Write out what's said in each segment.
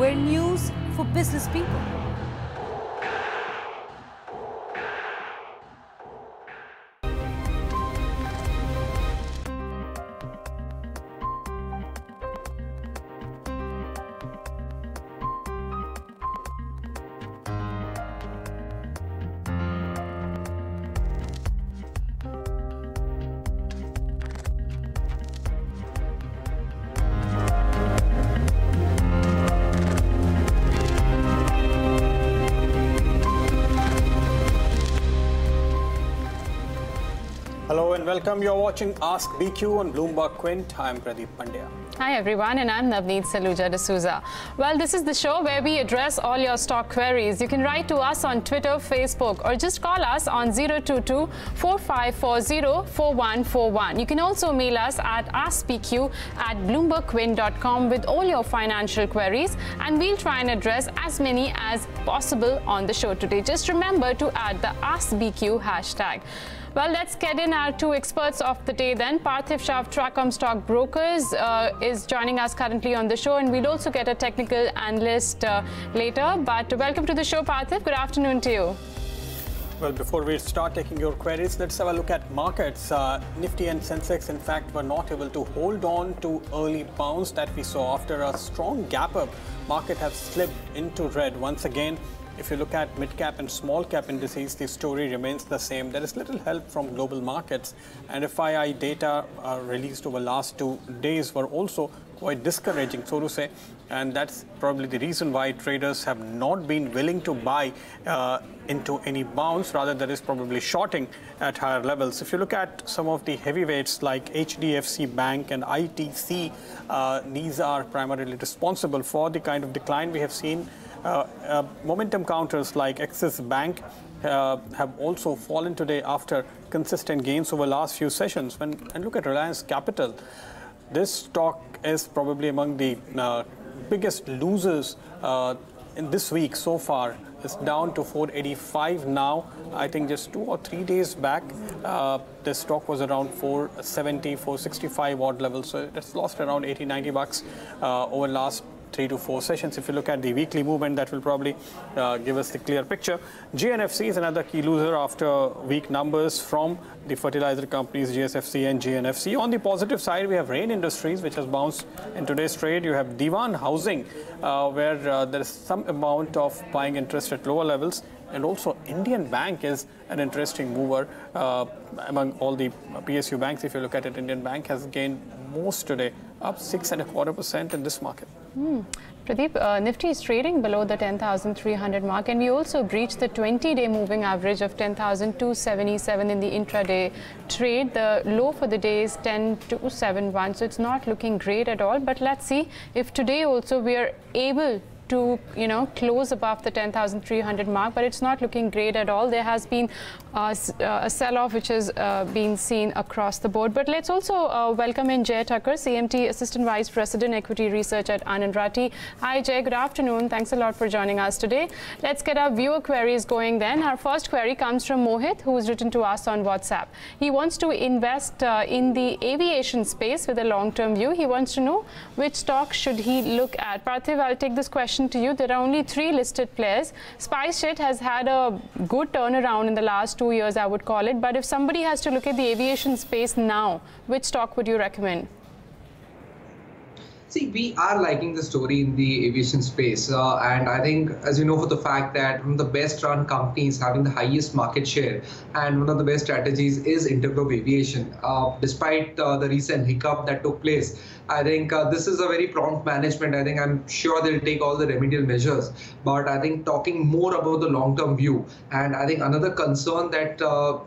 We're news for business people. Hello and welcome. You're watching Ask BQ on Bloomberg Quint. I'm Pradeep Pandya. Hi everyone, and I'm Navneet Saluja D'Souza. Well, this is the show where we address all your stock queries. You can write to us on Twitter, Facebook, or just call us on 022-4540-4141. You can also mail us at askbq@bloombergquint.com with all your financial queries, and we'll try and address as many as possible on the show today. Just remember to add the AskBQ hashtag. Well, let's get in our two experts of the day then. Parthiv Shah of Tracom Stock Brokers is joining us currently on the show, and we'll also get a technical analyst later. But welcome to the show, Parthiv. Good afternoon to you. Well, before we start taking your queries, let's have a look at markets. Nifty and Sensex, in fact, were not able to hold on to early bounce that we saw after a strong gap up. Market have slipped into red once again. If you look at mid-cap and small-cap indices, the story remains the same. There is little help from global markets, and FII data released over last 2 days were also quite discouraging, so to say, and that's probably the reason why traders have not been willing to buy into any bounce. Rather, there is probably shorting at higher levels. If you look at some of the heavyweights like HDFC Bank and ITC, these are primarily responsible for the kind of decline we have seen. Momentum counters like Axis Bank have also fallen today after consistent gains over last few sessions. And look at Reliance Capital. This stock is probably among the biggest losers in this week so far. It's down to 485 now. I think just 2 or 3 days back, the stock was around 470, 465 odd levels. So it's lost around 80, 90 bucks over last 3 to 4 sessions. If you look at the weekly movement, that will probably give us the clear picture. GNFC is another key loser after weak numbers from the fertilizer companies GSFC and GNFC. On the positive side, we have Rain Industries, which has bounced in today's trade. You have Diwan Housing, where there is some amount of buying interest at lower levels. And also Indian Bank is an interesting mover among all the PSU banks. If you look at it, Indian Bank has gained most today, up 6.25% in this market. Pradeep, Nifty is trading below the 10,300 mark, and we also breached the 20-day moving average of 10,277 in the intraday trade. The low for the day is 10,271, so it's not looking great at all. But let's see if today also we are able to close above the 10,300 mark, but it's not looking great at all. There has been a sell-off which has been seen across the board. But let's also welcome in Jay Thakur, CMT Assistant Vice President Equity Research at Anand Rathi. Hi Jay, good afternoon. Thanks a lot for joining us today. Let's get our viewer queries going then. Our first query comes from Mohit, who has written to us on WhatsApp. He wants to invest in the aviation space with a long-term view. He wants to know which stock should he look at. Parthiv, I'll take this question to you. There are only 3 listed players. SpiceJet has had a good turnaround in the last 2 years, I would call it. But if somebody has to look at the aviation space now, which stock would you recommend? See, we are liking the story in the aviation space. And I think, as you know, for the fact that one of the best run companies having the highest market share and one of the best strategies is Interglobe Aviation. Despite the recent hiccup that took place, I think this is a very prompt management. I think I'm sure they'll take all the remedial measures. But I think talking more about the long-term view, and I think another concern that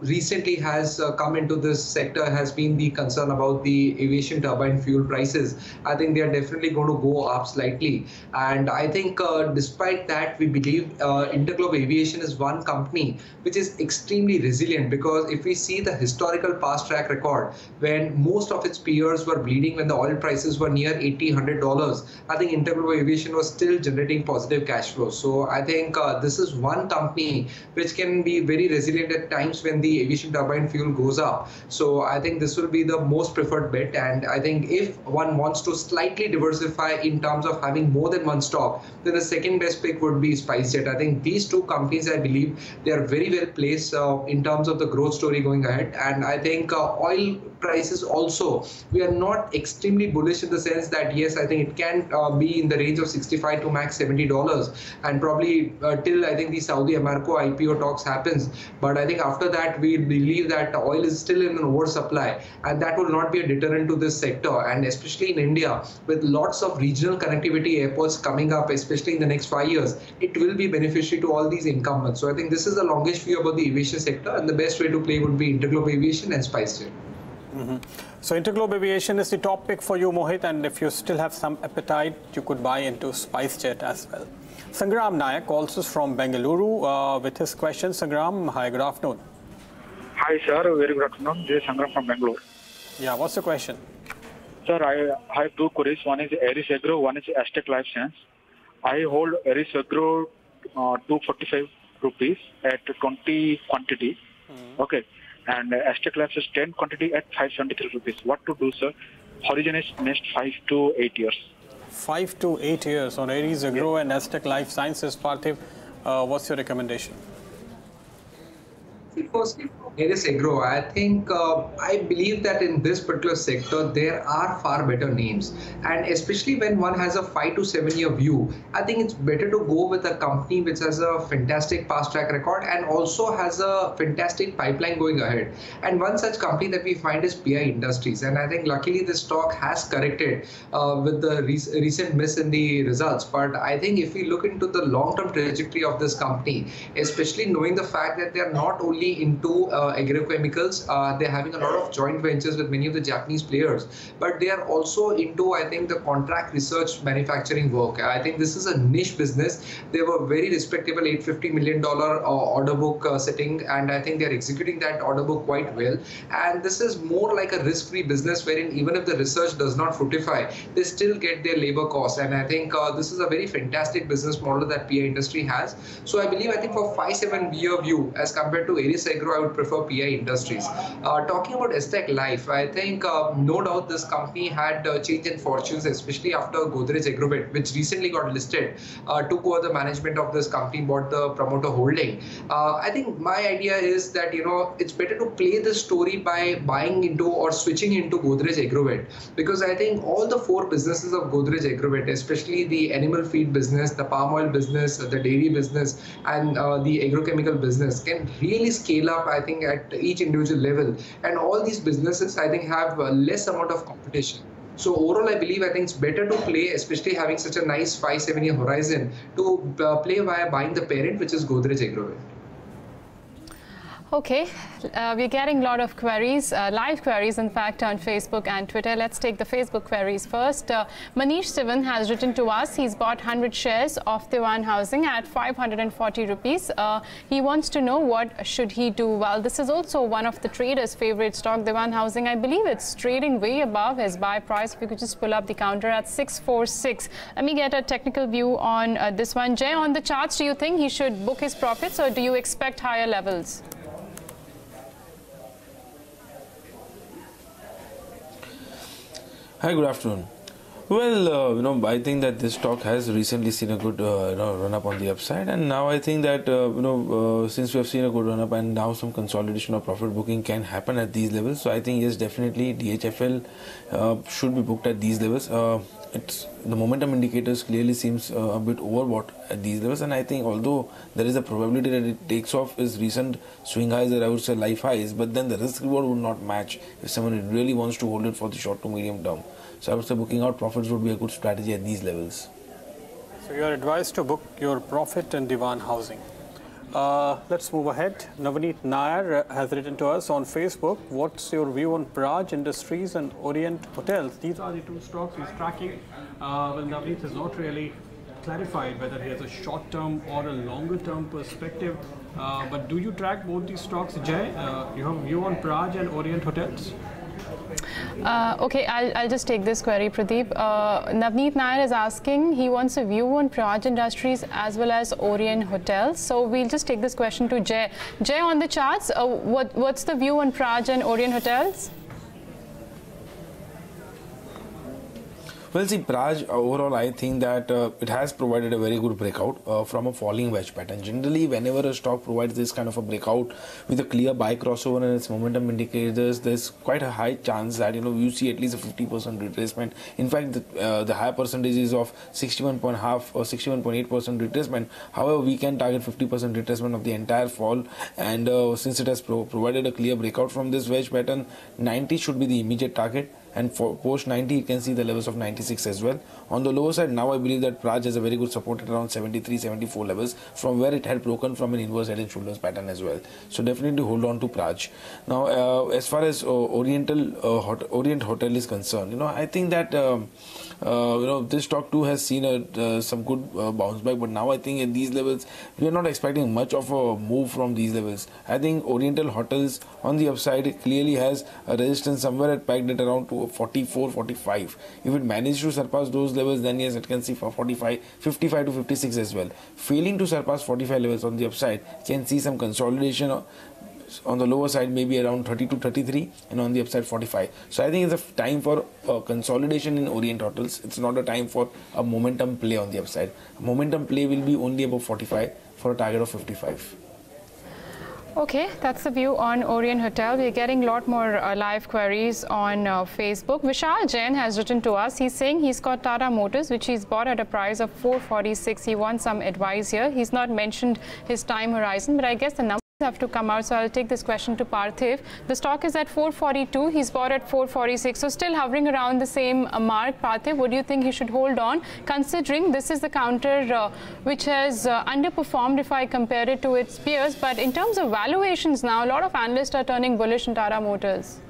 recently has come into this sector has been the concern about the aviation turbine fuel prices. I think they are definitely going to go up slightly. And I think despite that, we believe Interglobe Aviation is one company which is extremely resilient, because if we see the historical past track record, when most of its peers were bleeding when the oil prices prices were near $80-100, I think Interglobe Aviation was still generating positive cash flow. So I think this is one company which can be very resilient at times when the aviation turbine fuel goes up. So I think this will be the most preferred bet. And I think if one wants to slightly diversify in terms of having more than one stock, then the second best pick would be SpiceJet. I think these two companies, I believe, they are very well placed in terms of the growth story going ahead. And I think oil prices also, we are not extremely bullish in the sense that yes, I think it can be in the range of 65 to max $70, and probably till I think the Saudi Aramco IPO talks happens. But I think after that, we believe that oil is still in an oversupply, and that will not be a deterrent to this sector. And especially in India, with lots of regional connectivity airports coming up, especially in the next 5 years, it will be beneficial to all these incumbents. So I think this is the longest view about the aviation sector, and the best way to play would be Interglobe Aviation and SpiceJet. So Interglobe Aviation is the top pick for you, Mohit, and if you still have some appetite, you could buy into SpiceJet as well. Sangram Nayak calls us from Bengaluru with his question. Sangram, hi, good afternoon. Hi, sir. Very good afternoon. This is Sangram from Bangalore. Yeah, what's the question? Sir, I have two queries. One is Eris Agro, one is Aztec Life Science. I hold Eris Agro 245 rupees at 20 quantity. Okay. And Aztec Life is 10 quantity at 573 rupees. What to do, sir? Horizon is next 5 to 8 years. 5 to 8 years on Eris Agro and Aztec Life Sciences. Parthiv, what's your recommendation? Firstly, Eris Agro, I think I believe that in this particular sector there are far better names, and especially when one has a 5 to 7 year view, I think it's better to go with a company which has a fantastic past track record and also has a fantastic pipeline going ahead. And one such company that we find is PI Industries, and I think luckily this stock has corrected with the recent miss in the results. But I think if we look into the long-term trajectory of this company, especially knowing the fact that they are not only into agrochemicals, they're having a lot of joint ventures with many of the Japanese players, but they are also into, I think, the contract research manufacturing work. I think this is a niche business. They have a very respectable $850 million order book sitting, and I think they're executing that order book quite well. And this is more like a risk-free business wherein even if the research does not fructify, they still get their labor costs. And I think this is a very fantastic business model that PI Industry has. So I believe, I think for 5-7 year view as compared to Eris Agro, I would prefer PI Industries. Talking about Aztec Life, I think no doubt this company had change in fortunes, especially after Godrej Agrovet, which recently got listed, took over the management of this company, bought the promoter holding. I think my idea is that, you know, it's better to play the story by buying into or switching into Godrej Agrovet, because I think all the 4 businesses of Godrej Agrovet, especially the animal feed business, the palm oil business, the dairy business, and the agrochemical business can really scale up, I think, at each individual level. And all these businesses, I think, have less amount of competition. So overall, I believe, I think it's better to play, especially having such a nice 5-7 year horizon, to play via buying the parent, which is Godrej Agrovet. Okay, we're getting a lot of queries, live queries in fact, on Facebook and Twitter. Let's take the Facebook queries first. Manish Sivan has written to us. He's bought 100 shares of Dewan Housing at 540 rupees. He wants to know what should he do. Well, this is also one of the traders' favorite stock, Dewan Housing. I believe it's trading way above his buy price. If you could just pull up the counter at 646. Let me get a technical view on this one. Jay, on the charts, do you think he should book his profits, or do you expect higher levels? Hi, good afternoon. Well, I think that this stock has recently seen a good run up on the upside, and now I think that since we have seen a good run up and now some consolidation of profit booking can happen at these levels, so I think yes, definitely DHFL should be booked at these levels. The momentum indicators clearly seems a bit overbought at these levels, and I think although there is a probability that it takes off its recent swing highs, or I would say life highs, but then the risk reward would not match if someone really wants to hold it for the short to medium term. So I would say booking out profits would be a good strategy at these levels. So you are advised to book your profit in Dewan Housing. Let's move ahead. Navneet Nair has written to us on Facebook. What's your view on Praj Industries and Orient Hotels? These are the 2 stocks he's tracking. Well, Navneet has not really clarified whether he has a short-term or a longer-term perspective. But do you track both these stocks, Jay? You have a view on Praj and Orient Hotels? Okay, I'll just take this query, Pradeep. Navneet Nair is asking, he wants a view on Praj Industries as well as Orient Hotels. So we'll just take this question to Jay. Jay, on the charts, what's the view on Praj and Orient Hotels? Well, see, Praj, overall, I think that it has provided a very good breakout from a falling wedge pattern. Generally, whenever a stock provides this kind of a breakout with a clear buy crossover and its momentum indicators, there's quite a high chance that, you see at least a 50% retracement. In fact, the higher percentage is of 61.5 or 61.8% retracement. However, we can target 50% retracement of the entire fall. And since it has provided a clear breakout from this wedge pattern, 90 should be the immediate target. And for post 90, you can see the levels of 96 as well. On the lower side, now I believe that Praj has a very good support at around 73, 74 levels, from where it had broken from an inverse head and shoulders pattern as well. So definitely hold on to Praj. Now, as far as Orient Hotel is concerned, I think that this stock too has seen some good bounce back. But now I think at these levels, we are not expecting much of a move from these levels. I think Oriental Hotels on the upside clearly has a resistance somewhere at pegged at around 44, 45. If it manages to surpass those levels, then yes, it can see for 45, 55 to 56 as well. Failing to surpass 45 levels on the upside, can see some consolidation on the lower side, maybe around 32, 33, and on the upside 45. So I think it's a time for consolidation in Orient Hotels. It's not a time for a momentum play on the upside. Momentum play will be only above 45 for a target of 55. Okay, that's the view on Orient Hotel. We're getting a lot more live queries on Facebook. Vishal Jain has written to us. He's saying he's got Tata Motors, which he's bought at a price of 446. He wants some advice here. He's not mentioned his time horizon, but I guess the numbers have to come out. So I'll take this question to Parthiv. The stock is at 442. He's bought at 446. So still hovering around the same mark. Parthiv, what do you think he should hold on, considering this is the counter which has underperformed if I compare it to its peers? But in terms of valuations now, a lot of analysts are turning bullish in Tata Motors.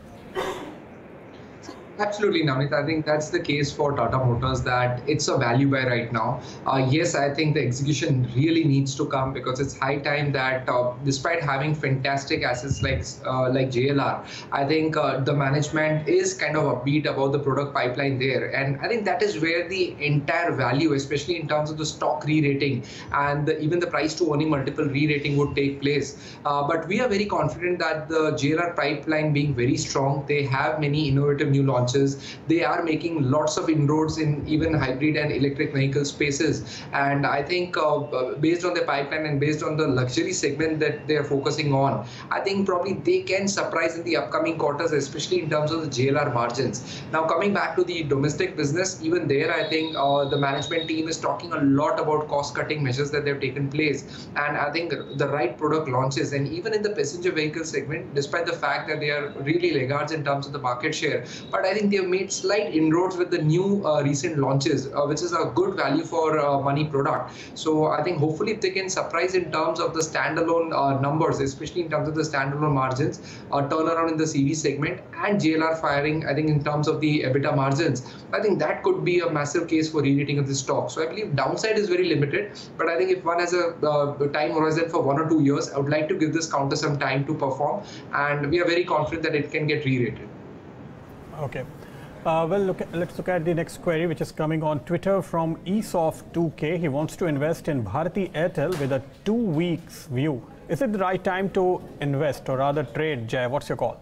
Absolutely, Navneet. I think that's the case for Tata Motors, that it's a value buy right now. Yes, I think the execution really needs to come, because it's high time that despite having fantastic assets like JLR, I think the management is kind of upbeat about the product pipeline there. And I think that is where the entire value, especially in terms of the stock re-rating and even the price to earning multiple re-rating, would take place. But we are very confident that the JLR pipeline being very strong, they have many innovative new launches. They are making lots of inroads in even hybrid and electric vehicle spaces. And I think based on the pipeline and based on the luxury segment that they are focusing on, I think probably they can surprise in the upcoming quarters, especially in terms of the JLR margins. Now, coming back to the domestic business, even there, I think the management team is talking a lot about cost-cutting measures that they've taken place. And I think the right product launches, and even in the passenger vehicle segment, despite the fact that they are really laggards in terms of the market share, but I think they have made slight inroads with the new recent launches, which is a good value for money product. So I think hopefully if they can surprise in terms of the standalone numbers, especially in terms of the standalone margins, turnaround in the CV segment, and JLR firing, I think in terms of the EBITDA margins, I think that could be a massive case for re-rating of the stock. So I believe downside is very limited, but I think if one has a time horizon for 1 or 2 years, I would like to give this counter some time to perform, and we are very confident that it can get re-rated. Okay. Let's look at the next query, which is coming on Twitter from ESOF2K. He wants to invest in Bharti Airtel with a 2 weeks view. Is it the right time to invest, or rather trade? Jay, what's your call?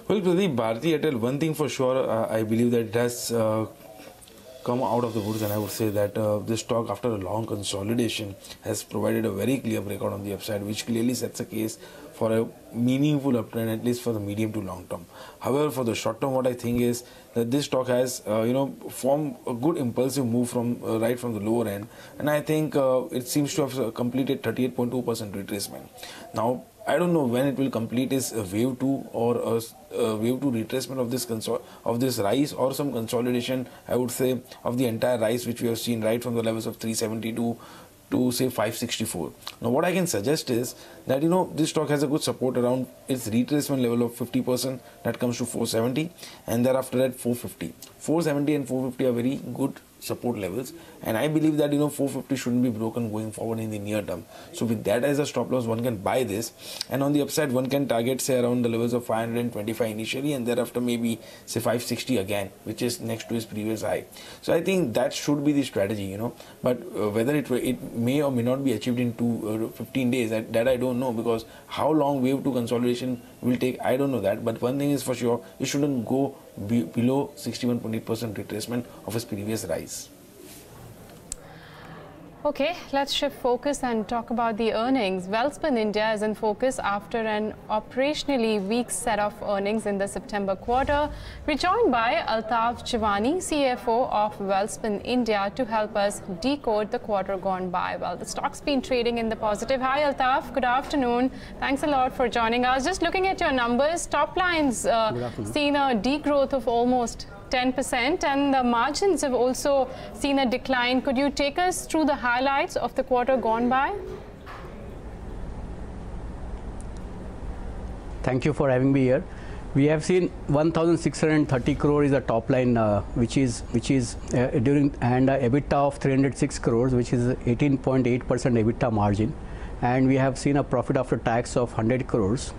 Well, Pradeep, Bharti Airtel, one thing for sure, I believe that it has come out of the woods, and I would say that this stock, after a long consolidation, has provided a very clear breakout on the upside, which clearly sets a case for a meaningful uptrend, at least for the medium to long term. However, for the short term, what I think is that this stock has formed a good impulsive move from right from the lower end, and I think it seems to have completed 38.2% retracement. Now, I don't know when it will complete its wave 2 or a wave 2 retracement of this rise, or some consolidation, I would say, of the entire rise which we have seen right from the levels of 372 to say 564. Now, what I can suggest is that this stock has a good support around its retracement level of 50%, that comes to 470, and thereafter at 450. 470 and 450 are very good support levels, and I believe that 450 shouldn't be broken going forward in the near term. So with that as a stop loss, one can buy this, and on the upside one can target say around the levels of 525 initially, and thereafter maybe say 560 again, which is next to his previous high. So I think that should be the strategy, but whether it may or may not be achieved in 15 days, that I don't know, because how long wave 2 consolidation will take, I don't know that. But one thing is for sure, it shouldn't go below 61.8% retracement of his previous rise. Okay, let's shift focus and talk about the earnings. Welspun India is in focus after an operationally weak set of earnings in the September quarter. We're joined by Altaf Chivani, CFO of Welspun India, to help us decode the quarter gone by. Well, the stock's been trading in the positive. Hi, Altaf. Good afternoon. Thanks a lot for joining us. Just looking at your numbers, top line's seen a degrowth of almost 10%, and the margins have also seen a decline. Could you take us through the highlights of the quarter gone by? Thank you for having me here. We have seen 1,630 crore is a top line, which is during, and EBITDA of 306 crores, which is 18.8% EBITDA margin. And we have seen a profit after tax of 100 crores.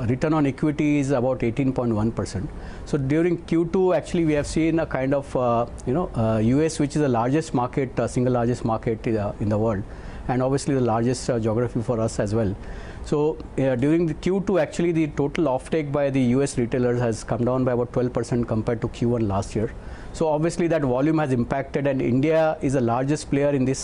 Return on equity is about 18.1%. So during Q2, actually, we have seen a kind of, US, which is the largest market, single largest market in the world, and obviously the largest geography for us as well. So during the Q2, actually, the total offtake by the US retailers has come down by about 12% compared to Q1 last year. So obviously that volume has impacted, and India is the largest player in this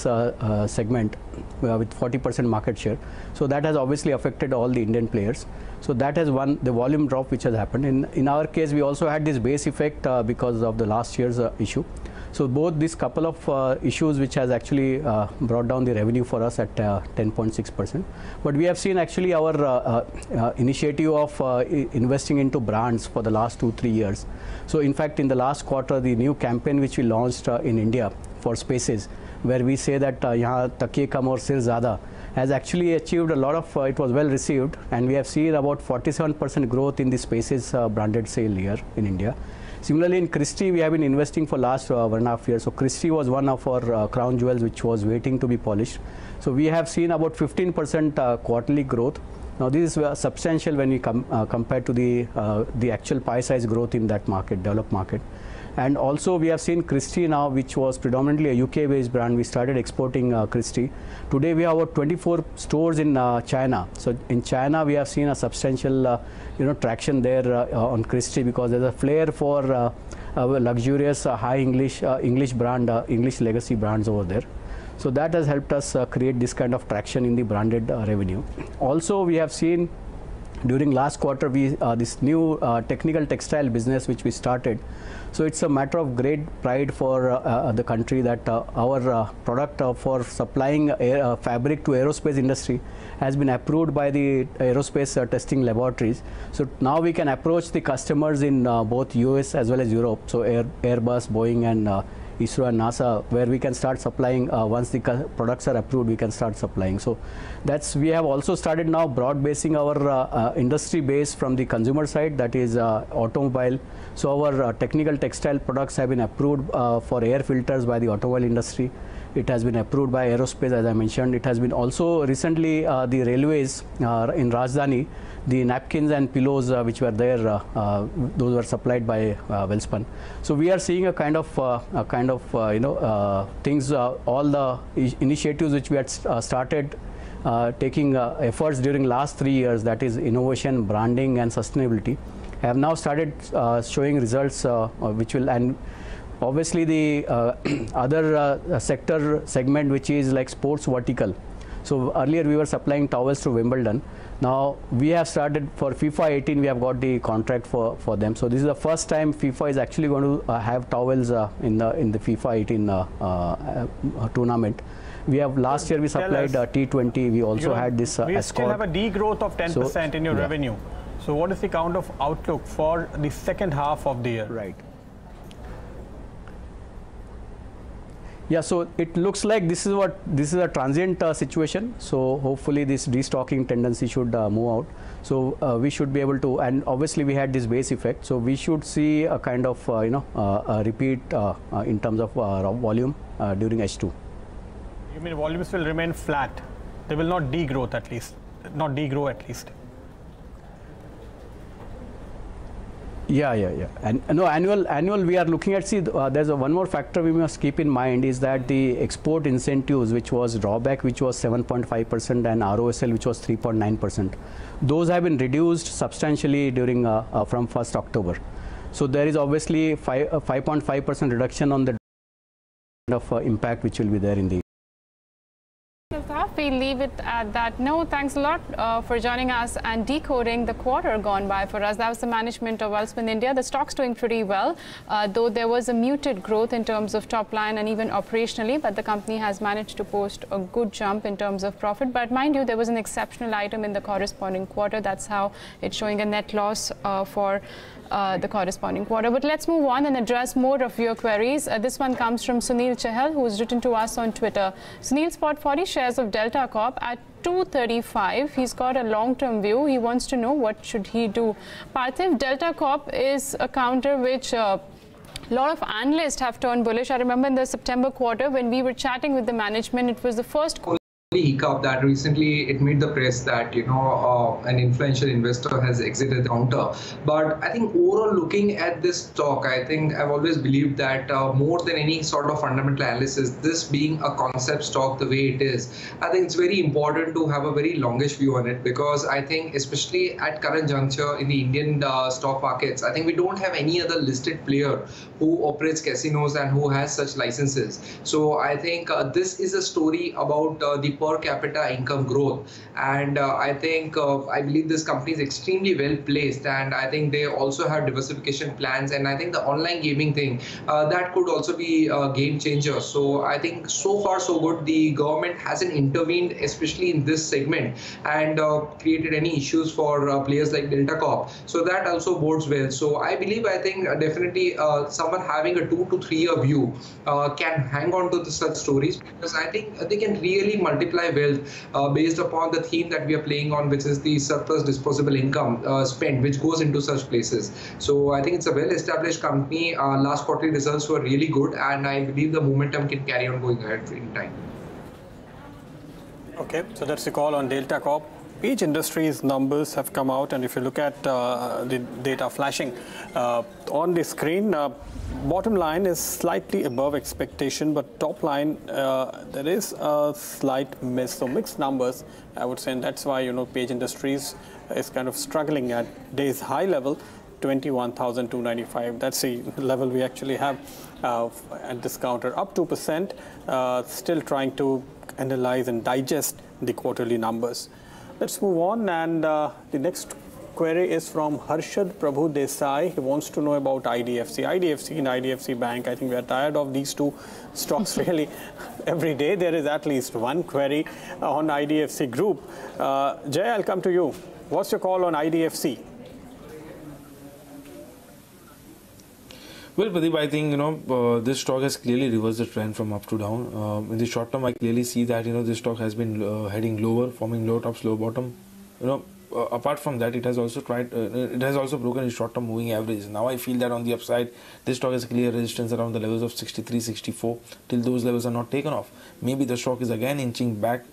segment with 40% market share. So that has obviously affected all the Indian players. So that has the volume drop which has happened. In our case, we also had this base effect because of the last year's issue. So both these couple of issues which has actually brought down the revenue for us at 10.6%. But we have seen actually our initiative of investing into brands for the last 2-3 years. So in fact, in the last quarter, the new campaign which we launched in India for Spaces, where we say that yahan takiye kam aur sir zyada, has actually achieved a lot of, it was well received, and we have seen about 47% growth in the Spaces branded sale here in India. Similarly, in Christy, we have been investing for last 1.5 years. So Christy was one of our crown jewels which was waiting to be polished. So we have seen about 15% quarterly growth. Now this is substantial when we compare to the actual pie size growth in that market, developed market. And also we have seen Christy now, which was predominantly a UK based brand. We started exporting Christy. Today we have about 24 stores in China. So in China we have seen a substantial traction there on Christy, because there's a flair for luxurious high English brand, English legacy brands over there. So that has helped us create this kind of traction in the branded revenue. Also we have seen during last quarter this new technical textile business which we started. So it's a matter of great pride for the country that our product for supplying fabric to aerospace industry has been approved by the aerospace testing laboratories. So now we can approach the customers in both US as well as Europe. So Airbus, Boeing, and ISRO and NASA, where we can start supplying once the products are approved, we can start supplying. So we have also started now broad basing our industry base from the consumer side, that is automobile. So our technical textile products have been approved for air filters by the automobile industry. It has been approved by aerospace, as I mentioned. It has been also recently the railways in Rajdhani, the napkins and pillows which were there, those were supplied by Welspun. So we are seeing a kind of things, all the initiatives which we had started taking efforts during last 3 years, that is innovation, branding, and sustainability, have now started showing results, which will, and obviously the other segment which is like sports vertical. So earlier we were supplying towels to Wimbledon. Now we have started for FIFA 18, we have got the contract for them. So this is the first time FIFA is actually going to have towels in the FIFA 18 tournament. We have last year we supplied T20. We also had this we Escort. Still have a degrowth of 10% in your revenue. So what is the kind of outlook for the second half of the year? Right. Yeah, so it looks like this is a transient situation. So hopefully this destocking tendency should move out. So we should be able to, and obviously we had this base effect. So we should see a kind of a repeat in terms of volume during H2. You mean volumes will remain flat? They will not degrow at least, not degrow at least. Yeah. And no, annual we are looking at, see, there's one more factor we must keep in mind is that the export incentives, which was drawback, which was 7.5% and ROSL, which was 3.9%, those have been reduced substantially during from 1st October. So there is obviously 5.5% reduction on the of impact which will be there in the. We'll leave it at that. No, thanks a lot for joining us and decoding the quarter gone by for us. That was the management of Welspun India. The stock's doing pretty well, though there was a muted growth in terms of top line and even operationally, but the company has managed to post a good jump in terms of profit. But mind you, there was an exceptional item in the corresponding quarter. That's how it's showing a net loss for the corresponding quarter. But let's move on and address more of your queries. This one comes from Sunil Chahal, who's written to us on Twitter. Sunil spot 40 shares of Delta Corp at 235. He's got a long-term view. He wants to know what should he do. Parthiv, Delta Corp is a counter which a lot of analysts have turned bullish. I remember in the September quarter when we were chatting with the management, it was the first hiccup that recently it made the press that an influential investor has exited the counter. But I think overall looking at this stock, I think I've always believed that more than any sort of fundamental analysis, this being a concept stock the way it is, I think it's very important to have a very longish view on it, because I think especially at current juncture in the Indian stock markets, I think we don't have any other listed player who operates casinos and who has such licenses. So I think this is a story about the per capita income growth, and I believe this company is extremely well placed, and I think they also have diversification plans, and I think the online gaming thing that could also be a game changer. So I think so far so good. The government hasn't intervened, especially in this segment, and created any issues for players like Delta Corp. So that also bodes well. So I think definitely someone having a 2 to 3 year view can hang on to such stories, because I think they can really multiply wealth based upon the theme that we are playing on, which is the surplus disposable income spent, which goes into such places. So I think it's a well-established company. Last quarterly results were really good, and I believe the momentum can carry on going ahead in time. Okay, so that's the call on Delta Corp. Page Industries numbers have come out, and if you look at the data flashing on the screen, bottom line is slightly above expectation, but top line there is a slight miss. So mixed numbers, I would say, and that's why Page Industries is kind of struggling at day's high level, 21,295. That's the level we actually have at this counter, up 2%. Still trying to analyze and digest the quarterly numbers. Let's move on, and the next query is from Harshad Prabhu Desai. He wants to know about IDFC and IDFC Bank. I think we are tired of these two stocks really. Every day there is at least one query on IDFC Group. Jay, I'll come to you. What's your call on IDFC? Well, Pradeep, I think, this stock has clearly reversed the trend from up to down. In the short term, I clearly see that, this stock has been heading lower, forming low top, low bottom. Apart from that, it has also broken its short-term moving average. Now I feel that on the upside, this stock has clear resistance around the levels of 63, 64. Till those levels are not taken off, maybe the stock is again inching back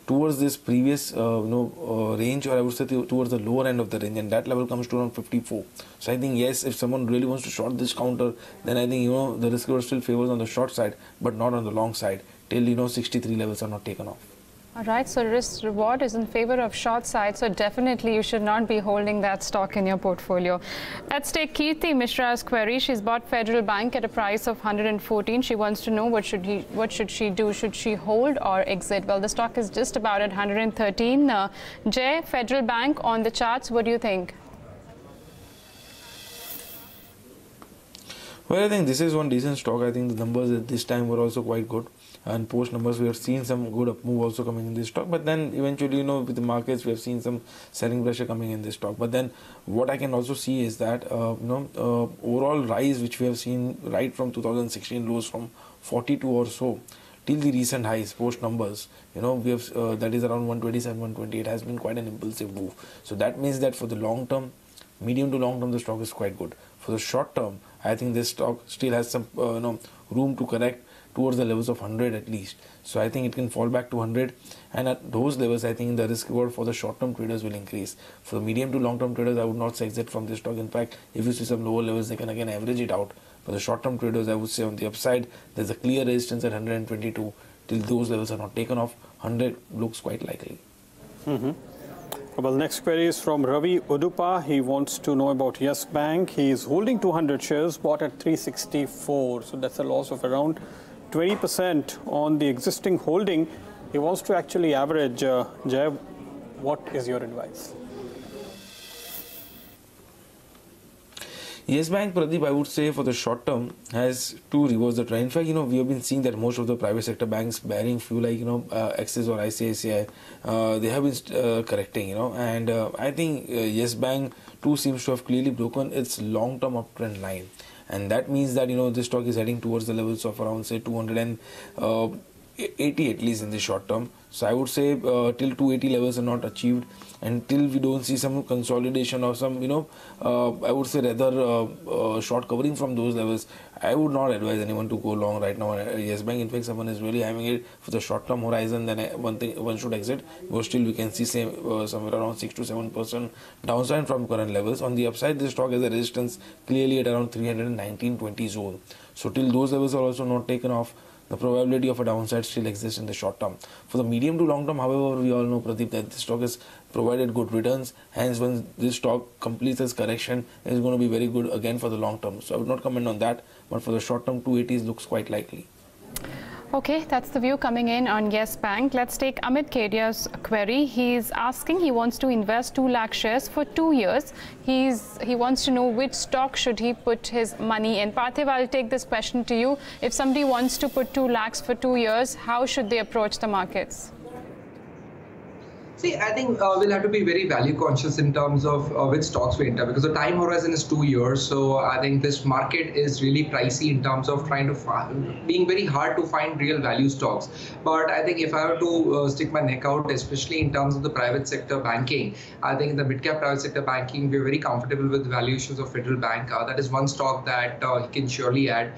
towards this previous range, or I would say towards the lower end of the range, and that level comes to around 54. So I think, yes, if someone really wants to short this counter, then I think the risk reward still favors on the short side, but not on the long side till 63 levels are not taken off. All right, so risk reward is in favor of short side, so definitely you should not be holding that stock in your portfolio. Let's take Kirti Mishra's query. She's bought Federal Bank at a price of 114. She wants to know what should she do? Should she hold or exit? Well, the stock is just about at 113. Jay, Federal Bank on the charts, what do you think? Well, I think this is one decent stock. I think the numbers at this time were also quite good. And post numbers, we have seen some good up move also coming in this stock. But then eventually, you know, with the markets, we have seen some selling pressure coming in this stock. But then what I can also see is that, overall rise, which we have seen right from 2016 lows from 42 or so till the recent highs, post numbers, you know, we have that is around 127, 128 has been quite an impulsive move. So that means that for the long term, medium to long term, the stock is quite good. For the short term, I think this stock still has some room to correct towards the levels of 100 at least. So I think it can fall back to 100, and at those levels I think the risk reward for the short term traders will increase. For the medium to long term traders, I would not say exit from this stock. In fact, if you see some lower levels, they can again average it out. For the short term traders, I would say on the upside, there's a clear resistance at 122. Till those levels are not taken off, 100 looks quite likely. Well, next query is from Ravi Udupa. He wants to know about Yes Bank. He is holding 200 shares, bought at 364. So that's a loss of around 20% on the existing holding. He wants to actually average. Jay, what is your advice? Yes Bank, Pradeep, I would say for the short term has to reverse the trend. In fact, you know, we have been seeing that most of the private sector banks bearing few like, you know, Axis or ICICI, they have been correcting, you know, and I think Yes Bank too seems to have clearly broken its long-term uptrend line. And that means that, you know, this stock is heading towards the levels of around, say, 280 at least in the short term. So I would say till 280 levels are not achieved, until we don't see some consolidation or some, you know, I would say rather short covering from those levels, I would not advise anyone to go long right now. Yes Bank, in fact, someone is really having it for the short term horizon, then one should exit. But still we can see somewhere around 6 to 7% downside from current levels. On the upside, this stock has a resistance clearly at around 319.20 zone. So till those levels are also not taken off, the probability of a downside still exists in the short term. For the medium to long term, however, we all know, Pradeep, that this stock has provided good returns. Hence, when this stock completes its correction, it is going to be very good again for the long term. So I would not comment on that, but for the short term, 280s looks quite likely. Okay, that's the view coming in on Yes Bank. Let's take Amit Kedia's query. He's asking, he wants to invest 2 lakh shares for 2 years. He wants to know which stock should he put his money in. Parthiv, I'll take this question to you. If somebody wants to put 2 lakhs for 2 years, how should they approach the markets? See, I think we'll have to be very value conscious in terms of which stocks we enter, because the time horizon is 2 years. So I think this market is really pricey in terms of trying to being very hard to find real value stocks. But I think if I were to stick my neck out, especially in terms of the private sector banking, I think the mid-cap private sector banking, we're very comfortable with valuations of Federal Bank. That is one stock that he can surely add.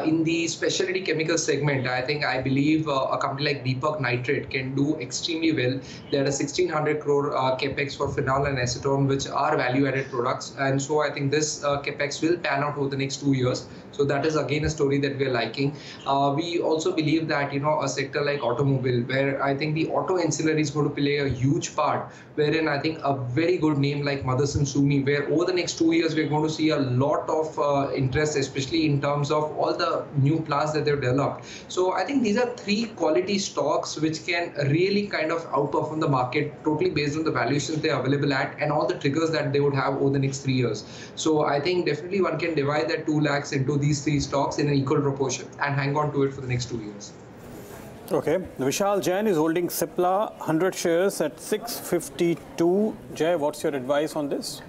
In the specialty chemical segment, I believe a company like Deepak Nitrite can do extremely well. There are 1,600 crore capex for phenol and acetone, which are value-added products, and so I think this capex will pan out over the next 2 years. So that is again a story that we are liking. We also believe that, you know, a sector like automobile, where I think the auto ancillary is going to play a huge part, wherein I think a very good name like Motherson Sumi, where over the next 2 years we're going to see a lot of interest, especially in terms of all the new plants that they've developed. So I think these are 3 quality stocks which can really kind of outperform the market, totally based on the valuations they are available at and all the triggers that they would have over the next 3 years. So I think definitely one can divide that 2 lakhs into these 3 stocks in an equal proportion and hang on to it for the next 2 years. Okay, Vishal Jain is holding Cipla 100 shares at 652. Jay, what's your advice on this?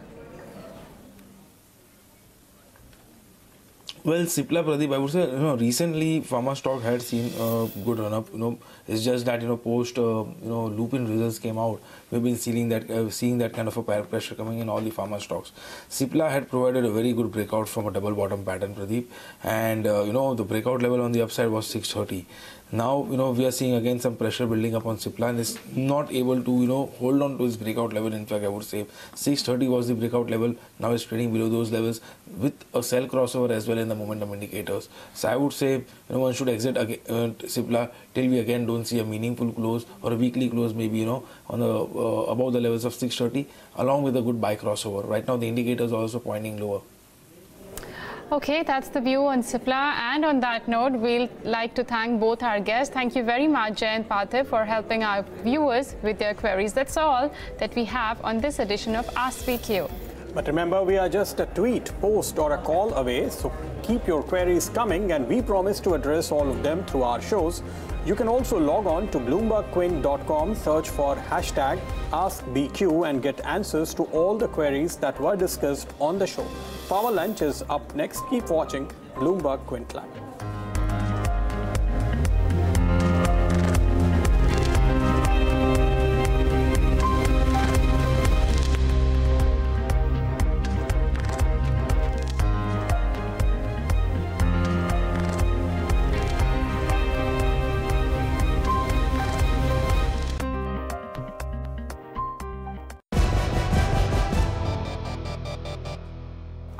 Well, Cipla, Pradeep, I would say, you know, recently pharma stock had seen a good run up. You know, it's just that, you know, post Lupin results came out, we've been seeing that kind of a pressure coming in all the pharma stocks. Cipla had provided a very good breakout from a double bottom pattern, Pradeep, and you know, the breakout level on the upside was 630. Now, you know, we are seeing again some pressure building up on Cipla, and is not able to, you know, hold on to its breakout level. In fact, I would say 630 was the breakout level. Now it's trading below those levels with a sell crossover as well in the momentum indicators. So I would say, you know, one should exit Cipla till we again don't see a meaningful close or a weekly close, maybe, you know, on the above the levels of 630, along with a good buy crossover. Right now the indicators are also pointing lower. Okay, that's the view on Cipla. And on that note, we'll like to thank both our guests. Thank you very much, Jay and Parthiv, for helping our viewers with their queries. That's all that we have on this edition of Ask PQ. But remember, we are just a tweet, post or a call away. So keep your queries coming, and we promise to address all of them through our shows. You can also log on to BloombergQuint.com, search for hashtag AskBQ and get answers to all the queries that were discussed on the show. Power Lunch is up next. Keep watching Bloomberg Quint Live.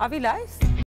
Are we live?